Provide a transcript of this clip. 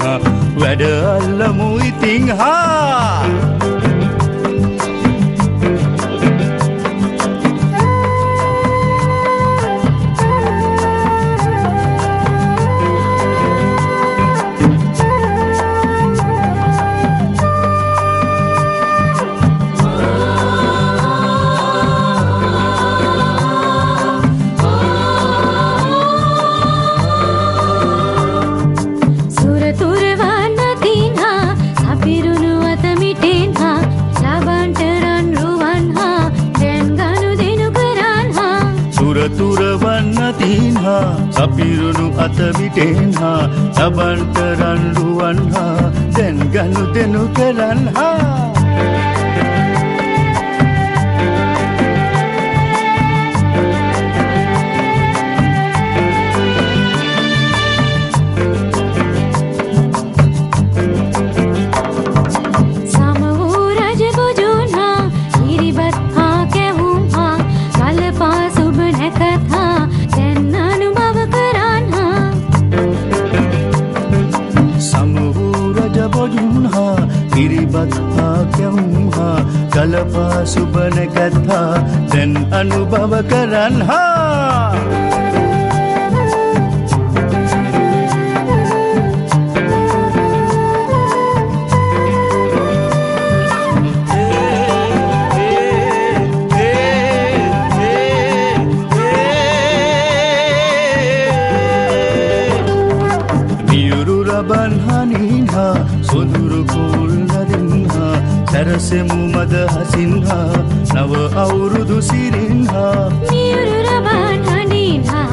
හා වැඩ අල්ලමු ඉතින් හා සපිරුණු අත මිටෙන් හා සබන්ට රන්රුවන් හා දැන් ගනු දෙනු කරන් හා කිරිබත් හා කැවුම් හා ගලපා සුබ නැකත් හා දැන් අනුභව කරන් හා නියුරු රබන් හනින් හා සොදුරු සැරසෙමු මද හසින් හා නව අවුරුදු සිරින් හා නියුරු රබන් හනින් හා